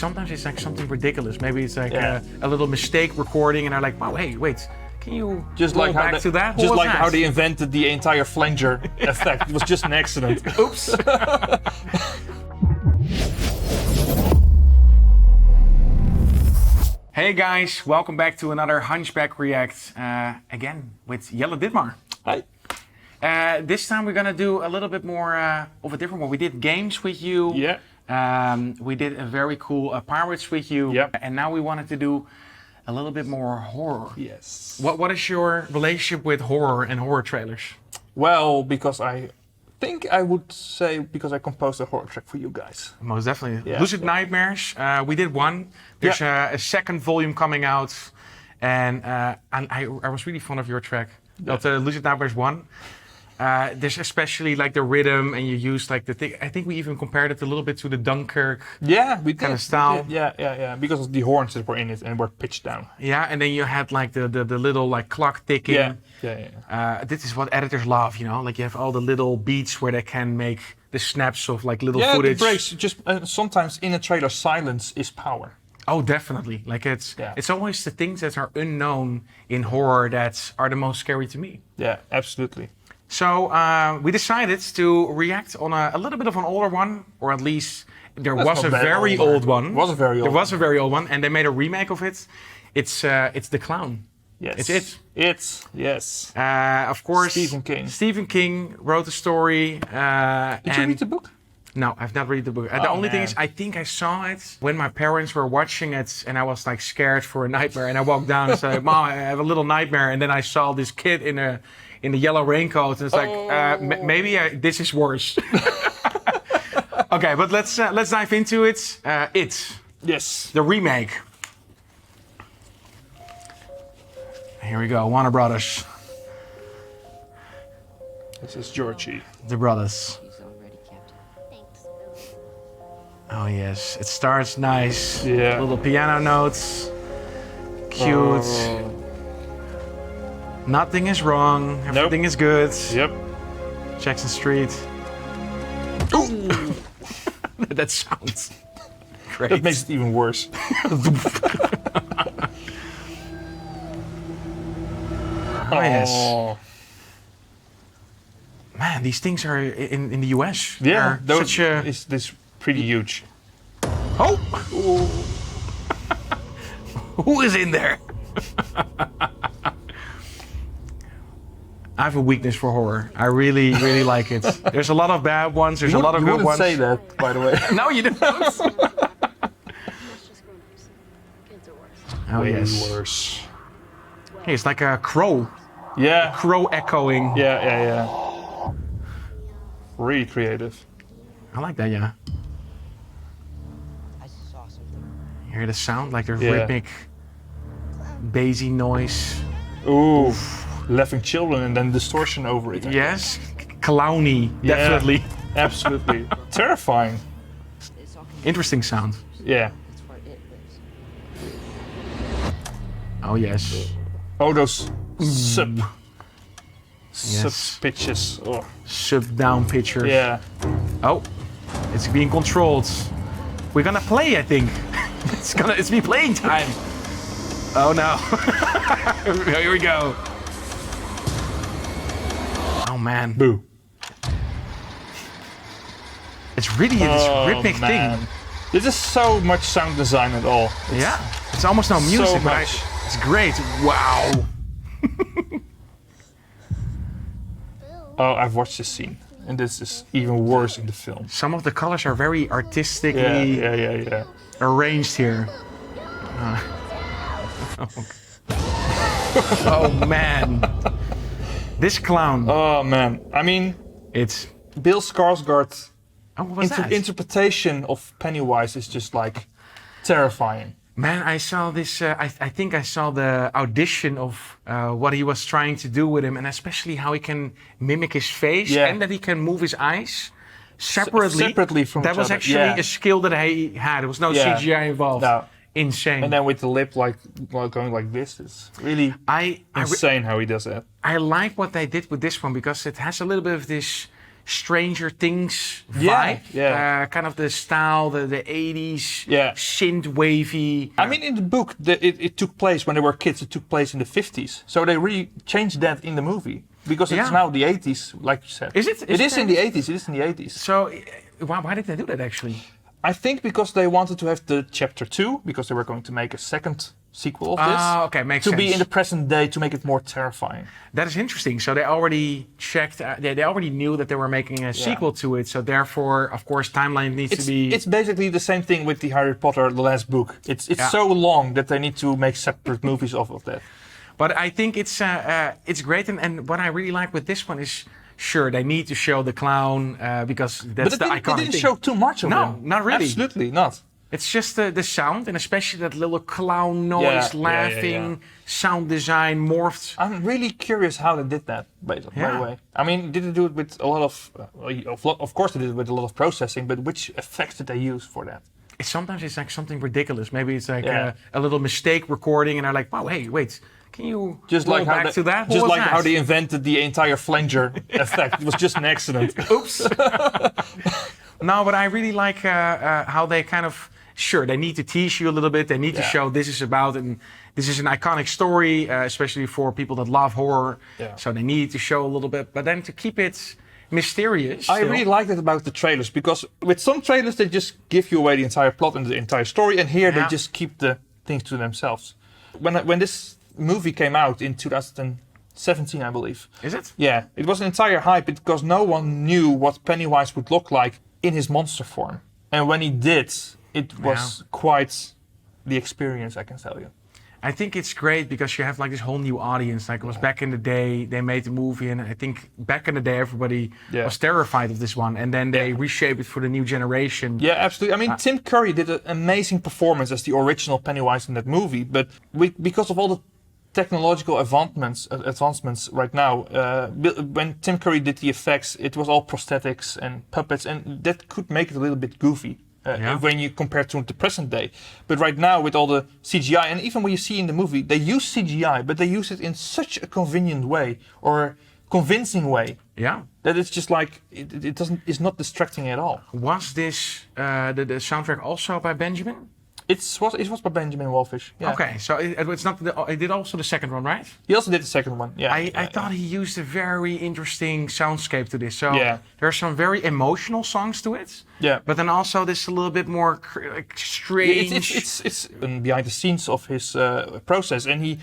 sometimes it's like something ridiculous. Maybe it's like Yeah. a little mistake recording, and they're like, "Wow, hey, wait, can you Just go like back to that? What just was like that?" how they invented the entire flanger effect. It was just an accident. Oops. Hey guys, welcome back to another Hunchback React. Again with Jelle Dittmar. Hi. This time we're gonna do a little bit more of a different one. We did games with you. Yeah. We did a very cool Pirates with you. Yep. And now we wanted to do a little bit more horror. Yes. What is your relationship with horror and horror trailers? Well, because I think I would say because I composed a horror track for you guys. Most definitely. Yeah. Lucid Nightmares. We did one. There's a second volume coming out. And I was really fond of your track. Yeah. Lucid Nightmares 1. There's especially like the rhythm, and you use like the thing. I think we even compared it a little bit to the Dunkirk. Yeah, we did. Kind of style. Yeah. Because of the horns that were in it and were pitched down. Yeah, and then you had like the little like clock ticking. Yeah. This is what editors love, you know. Like you have all the little beats where they can make the snaps of like little Yeah, footage. the breaks. Just sometimes in a trailer, silence is power. Oh, definitely. Like it's always the things that are unknown in horror that are the most scary to me. Yeah, absolutely. So we decided to react on a little bit of an older one, or at least there That's was not a bad very older. old one. It was a very old There was a very old one, and they made a remake of it. It's The Clown. Yes. It's it. It's, yes. Of course. Stephen King. Stephen King wrote the story. Did you read the book? No, I've not read the book. The only thing is, I think I saw it when my parents were watching it, and I was like scared for a nightmare. And I walked down and said, "Mom, I have a little nightmare." And then I saw this kid in the yellow raincoat, and it's like, maybe this is worse. Okay, but let's dive into it. Yes. The remake. Here we go, Warner Brothers. This is Georgie. The brothers. She's already captain. Thanks. Oh yes, it starts nice. Yeah. Little piano notes. Cute. Oh. Nothing is wrong. Everything is good. Yep. Jackson Street. Ooh. That sounds great. That makes it even worse. Oh yes. Oh. Man, these things are in the US. Yeah, They're such a... this pretty huge. Oh! Who is in there? I have a weakness for horror. I really, really like it. There's a lot of bad ones. There's a lot of You good wouldn't ones. say that, by the way. No, you don't. It's just grown-ups. Kids are worse. Oh Way yes. worse. Hey, it's like a crow. Yeah. Crow echoing. Yeah. Really creative. I like that. Yeah. I saw something. You hear the sound, like the Yeah. rhythmic, bassy noise. Ooh. Laughing children and then distortion over it. Yes, clowny, Yeah. definitely. Absolutely. Terrifying. It's all Interesting sound. Yeah. That's where it lives. Oh yes. Oh, those sub Yes. pitches. Oh. Sub down pitcher. Yeah. Oh, it's being controlled. We're gonna play, I think. It's be playing time. Oh no. Here we go. Oh man. Boo. It's really this rhythmic man. thing. This is so much sound design at all. Yeah. It's almost no music, so but much. it's great. Wow. Oh, I've watched this scene, and this is even worse in the film. Some of the colors are very artistically Yeah. arranged here. Oh man. This clown. Oh man, I mean, It's... Bill Skarsgård Oh, what was that? interpretation of Pennywise is just like terrifying. Man, I saw this, I think I saw the audition of what he was trying to do with him, and especially how he can mimic his face and that he can move his eyes separately from that each was other. actually Yeah. a skill that he had. There was no CGI involved. No. Insane. And then with the lip like going like this, it's really insane how he does that. I like what they did with this one because it has a little bit of this Stranger Things Yeah, vibe. yeah. Kind of the style, the 80s, Yeah. synth wavy. I mean, in the book, it took place when they were kids. It took place in the 50s. So they really changed that in the movie. Because it's Yeah. now the 80s, like you said. Is it? It is in the 80s. It is in the 80s. So why did they do that actually? I think because they wanted to have the chapter 2, because they were going to make a second sequel of this. Ah, okay, makes to sense. be in the present day to make it more terrifying. That is interesting. So they already checked. They already knew that they were making a sequel to it. So therefore, of course, timeline needs to be. It's basically the same thing with the Harry Potter, the last book. It's Yeah. so long that they need to make separate movies of that. But I think it's great. And what I really like with this one is, sure, they need to show the clown because that's But the it iconic didn't thing. show too much of No, him. not really. Absolutely not. It's just the sound, and especially that little clown noise, laughing, sound design, morphed. I'm really curious how they did that, by the way. I mean, did they do it with a lot of course they did it with a lot of processing, but which effects did they use for that? Sometimes it's like something ridiculous. Maybe it's like Yeah. a little mistake recording, and they're like, "Wow, hey, wait, can you Just roll like how back they, to that? What just was like how that?" they invented the entire flanger effect. It was just an accident. Oops. No, but I really like how they kind of. Sure, they need to tease you a little bit. They need to show this is about, and this is an iconic story, especially for people that love horror. Yeah. So they need to show a little bit, but then to keep it mysterious. I still. really like that about the trailers, because with some trailers they just give you away the entire plot and the entire story, and here they just keep the things to themselves. When this movie came out in 2017, I believe. Is it? Yeah, it was an entire hype because no one knew what Pennywise would look like in his monster form. And when he did, it was quite the experience, I can tell you. I think it's great because you have like this whole new audience. Like it was back in the day, they made the movie, and I think back in the day everybody was terrified of this one, and then they reshaped it for the new generation. Yeah, absolutely. I mean, Tim Curry did an amazing performance as the original Pennywise in that movie, but because of all the technological advancements right now, when Tim Curry did the effects, it was all prosthetics and puppets, and that could make it a little bit goofy. When you compare to the present day. But right now with all the CGI, and even when you see in the movie, they use CGI, but they use it in such a convenient way or convincing way that it's just like it's not distracting at all. Was this the soundtrack also by Benjamin? It was by Benjamin Wallfish. Yeah. Okay, so it's not. He did also the second one, right? He also did the second one. Yeah. I thought he used a very interesting soundscape to this. So Yeah. there are some very emotional songs to it. Yeah. But then also this a little bit more like strange. It's behind the scenes of his process, and he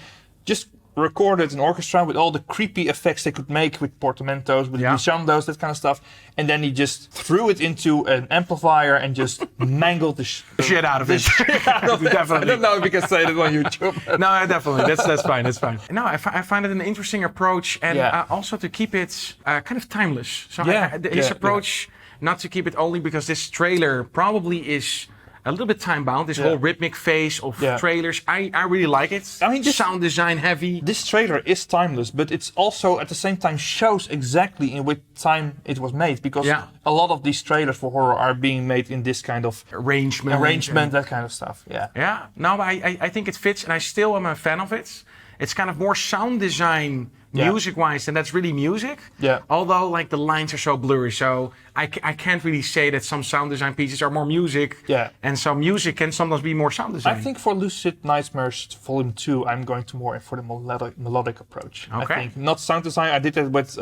just recorded an orchestra with all the creepy effects they could make with portamentos, with glissando, that kind of stuff, and then he just threw it into an amplifier and just mangled the shit out of it. Definitely. I don't know if you can say that on YouTube. No, definitely. That's fine. That's fine. No, I find it an interesting approach, and also to keep it kind of timeless. So his approach, not to keep it only because this trailer probably is a little bit time-bound, this whole rhythmic phase of trailers. I really like it. I mean, sound design heavy. This trailer is timeless, but it's also at the same time shows exactly in which time it was made, because a lot of these trailers for horror are being made in this kind of arrangement, that kind of stuff. Yeah. No, but I think it fits, and I still am a fan of it. It's kind of more sound design music-wise, and that's really music. Yeah. Although, like, the lines are so blurry, so I can't really say that some sound design pieces are more music. Yeah. And some music can sometimes be more sound design. I think for Lucid Nightmares Volume 2, I'm going to more for the melodic approach. Okay. I think not sound design. I did that with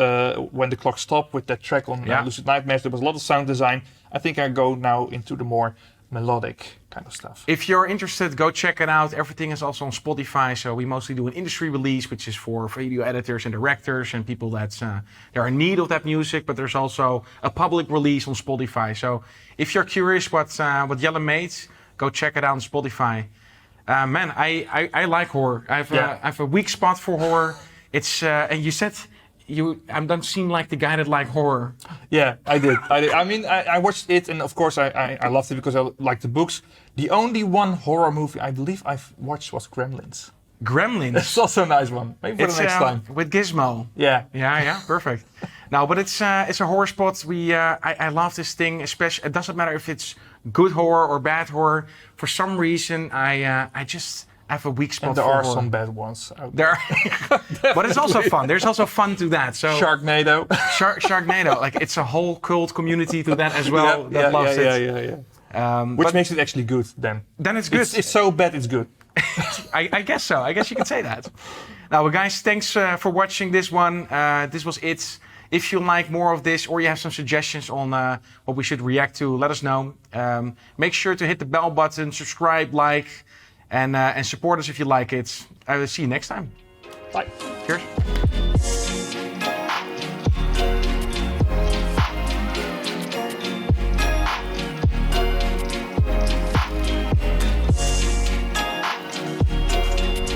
When the Clock Stopped, with that track on Lucid Nightmares. There was a lot of sound design. I think I go now into the more melodic kind of stuff. If you're interested, go check it out. Everything is also on Spotify. So we mostly do an industry release, which is for video editors and directors and people that are in need of that music. But there's also a public release on Spotify. So if you're curious what Jelle made, go check it out on Spotify. Man, I like horror. I have a weak spot for horror. It's and you said. I don't seem like the guy that liked horror. Yeah, I did. I mean, I watched it, and of course I loved it because I like the books. The only one horror movie I believe I've watched was Gremlins. Gremlins? It's also a nice one. Maybe for the next time. With Gizmo. Yeah, perfect. No, but it's a horror spot. I love this thing, especially. It doesn't matter if it's good horror or bad horror. For some reason, I just I have a weak spot And there for are horror. some bad ones out there. There, but it's also fun. There's also fun to that. So Sharknado. Sharknado, like it's a whole cult community to that as well that loves it. Yeah. Which But makes it actually good then. then it's good. It's so bad it's good. I guess so. I guess you could say that. Now, well, guys, thanks for watching this one. This was it. If you like more of this or you have some suggestions on what we should react to, let us know. Make sure to hit the bell button, subscribe, like, and support us if you like it. I will see you next time. Bye. Cheers.